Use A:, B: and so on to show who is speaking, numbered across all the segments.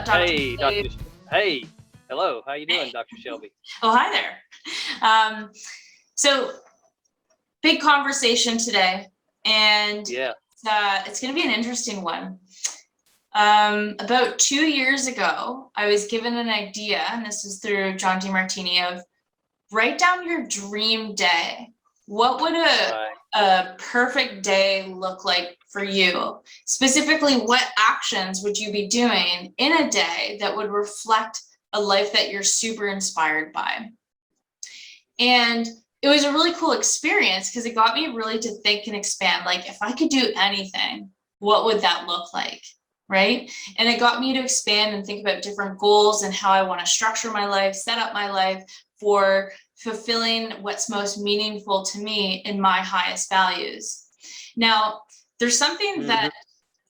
A: Dr.
B: Hey,
A: Shelby.
B: Hey, hello. How you doing, Dr. Shelby?
A: Oh, hi there. So big conversation today, and
B: Yeah.
A: it's going to be an interesting one. About 2 years ago, I was given an idea, and this was through John Demartini, of write down your dream day. What would a perfect day look like for you? Specifically, what actions would you be doing in a day that would reflect a life that you're super inspired by? And it was a really cool experience because it got me really to think and expand. Like, if I could do anything, what would that look like? Right? And it got me to expand and think about different goals and how I want to structure my life, set up my life for fulfilling what's most meaningful to me in my highest values. Now, there's something that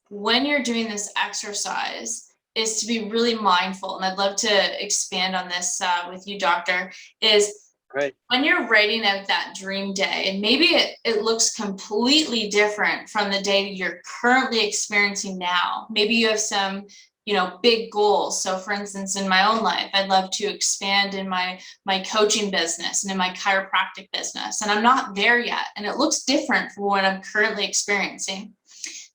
A: when you're doing this exercise is to be really mindful, and I'd love to expand on this with you, Doctor, is
B: Great.
A: When you're writing out that dream day, and maybe it looks completely different from the day you're currently experiencing now. Maybe you have some, big goals. So for instance, in my own life, I'd love to expand in my coaching business and in my chiropractic business. And I'm not there yet. And it looks different from what I'm currently experiencing.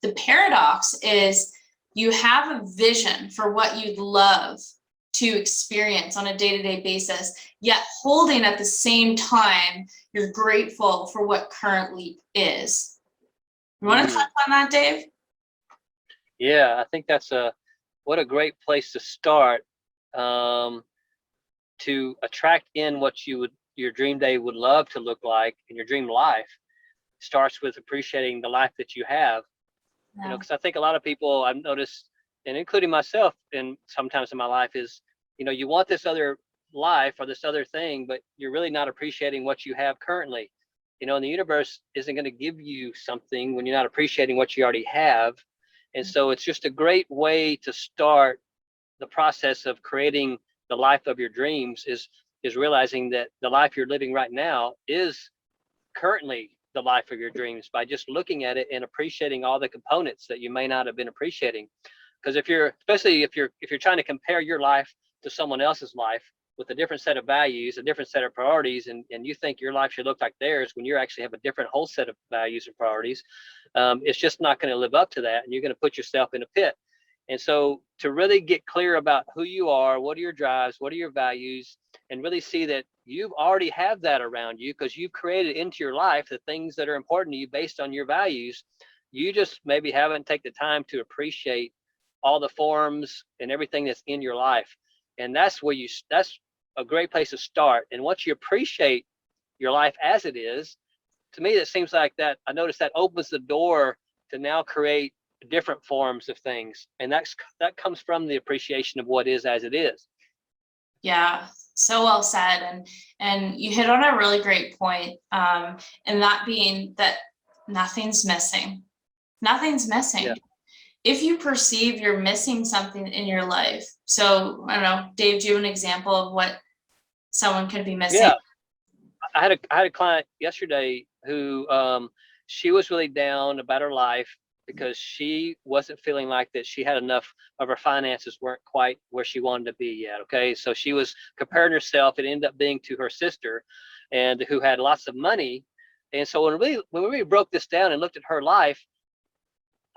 A: The paradox is you have a vision for what you'd love to experience on a day-to-day basis, yet holding at the same time, you're grateful for what currently is. You want to touch on that, Dave?
B: Yeah, I think that's what a great place to start to attract in what your dream day would love to look like in your dream life. Starts with appreciating the life that you have.
A: Yeah.
B: Because I think a lot of people I've noticed, and including myself, and sometimes in my life is, you want this other life or this other thing, but you're really not appreciating what you have currently. And the universe isn't going to give you something when you're not appreciating what you already have. And so it's just a great way to start the process of creating the life of your dreams is realizing that the life you're living right now is currently the life of your dreams by just looking at it and appreciating all the components that you may not have been appreciating. Because especially if you're trying to compare your life to someone else's life with a different set of values, a different set of priorities, and you think your life should look like theirs when you actually have a different whole set of values and priorities, it's just not going to live up to that, and you're going to put yourself in a pit. And so to really get clear about who you are, what are your drives, what are your values, and really see that you already have that around you because you've created into your life the things that are important to you based on your values. You just maybe haven't taken the time to appreciate all the forms and everything that's in your life. And that's a great place to start. And once you appreciate your life as it is, to me, it seems like that I noticed that opens the door to now create different forms of things. And that comes from the appreciation of what is as it is.
A: Yeah, so well said. And you hit on a really great point. And that being that nothing's missing. Nothing's missing.
B: Yeah.
A: If you perceive you're missing something in your life, so I don't know, Dave, do you have an example of what someone could be missing?
B: Yeah, I had a client yesterday who she was really down about her life because she wasn't feeling like that she had enough of her finances weren't quite where she wanted to be yet. Okay, so she was comparing herself. It ended up being to her sister, and who had lots of money. And so when we really broke this down and looked at her life,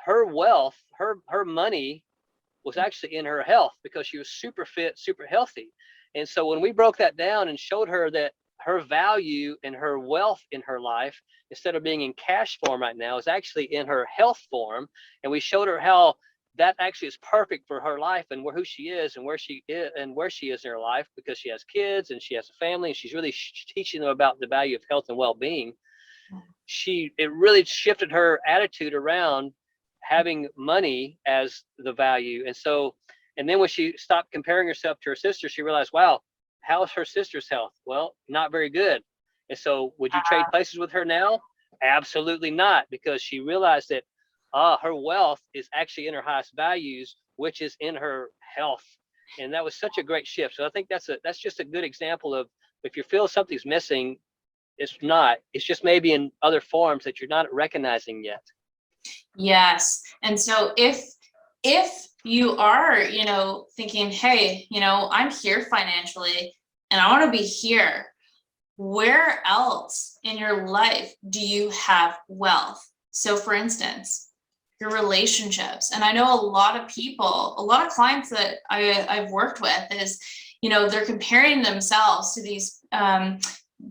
B: her wealth, her money was actually in her health because she was super fit, super healthy. And so when we broke that down and showed her that her value and her wealth in her life, instead of being in cash form right now, is actually in her health form, and we showed her how that actually is perfect for her life and who she is and where she is in her life, because she has kids and she has a family, and she's really teaching them about the value of health and well-being. It really shifted her attitude around having money as the value. And then when she stopped comparing herself to her sister, she realized, wow, how's her sister's health? Well, not very good. And so would you trade places with her now? Absolutely not, because she realized that her wealth is actually in her highest values, which is in her health. And that was such a great shift. So I think that's just a good example of, if you feel something's missing, it's just maybe in other forms that you're not recognizing yet.
A: Yes. And so if you are, thinking, hey, I'm here financially and I want to be here. Where else in your life do you have wealth? So for instance, your relationships. And I know a lot of people, a lot of clients that I've worked with is, they're comparing themselves to these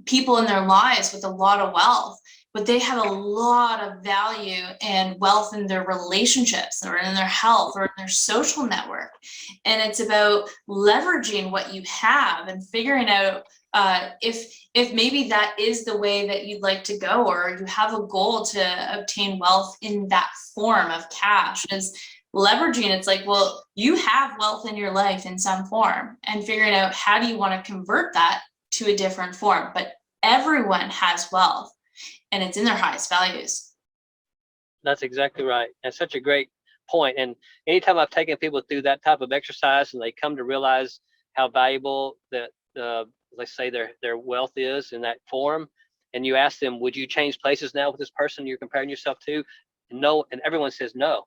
A: people in their lives with a lot of wealth, but they have a lot of value and wealth in their relationships or in their health or in their social network. And it's about leveraging what you have and figuring out if maybe that is the way that you'd like to go, or you have a goal to obtain wealth in that form of cash. Is leveraging, it's like, well, you have wealth in your life in some form, and figuring out how do you want to convert that to a different form. But everyone has wealth and it's in their highest values.
B: That's exactly right. That's such a great point. And anytime I've taken people through that type of exercise and they come to realize how valuable that let's say their wealth is in that form, and you ask them, would you change places now with this person you're comparing yourself to? No, and everyone says no.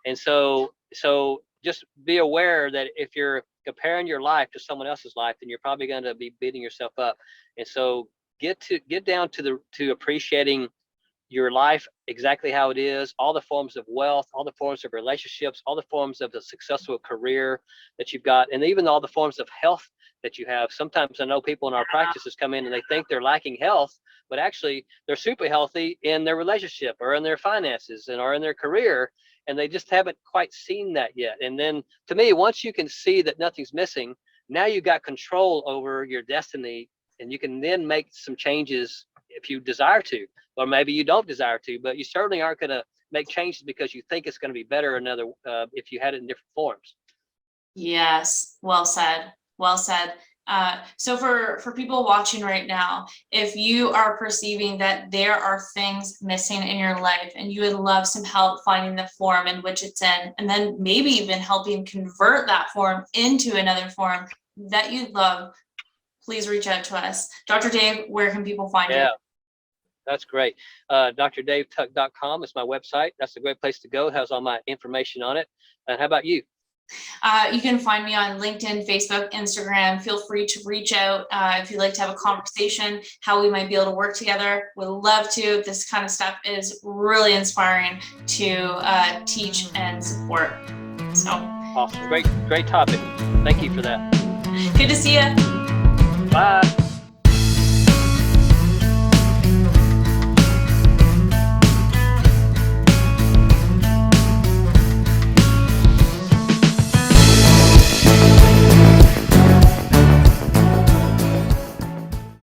B: And so just be aware that if you're comparing your life to someone else's life, then you're probably going to be beating yourself up. And so get down to appreciating your life exactly how it is, all the forms of wealth, all the forms of relationships, all the forms of the successful career that you've got, and even all the forms of health that you have. Sometimes I know people in our practices come in and they think they're lacking health, but actually they're super healthy in their relationship or in their finances or in their career, and they just haven't quite seen that yet. And then to me, once you can see that nothing's missing, now you've got control over your destiny, and you can then make some changes if you desire to, or maybe you don't desire to, but you certainly aren't going to make changes because you think it's going to be better if you had it in different forms.
A: Yes, well said. Well said. So for people watching right now, if you are perceiving that there are things missing in your life and you would love some help finding the form in which it's in, and then maybe even helping convert that form into another form that you'd love, please reach out to us. Dr. Dave, where can people find you?
B: That's great. DrDaveTuck.com is my website. That's a great place to go. It has all my information on it. And how about you?
A: You can find me on LinkedIn, Facebook, Instagram. Feel free to reach out if you'd like to have a conversation, how we might be able to work together. We'd love to. This kind of stuff is really inspiring to teach and support. So
B: awesome. Great topic. Thank you for that.
A: Good to see you.
B: Bye.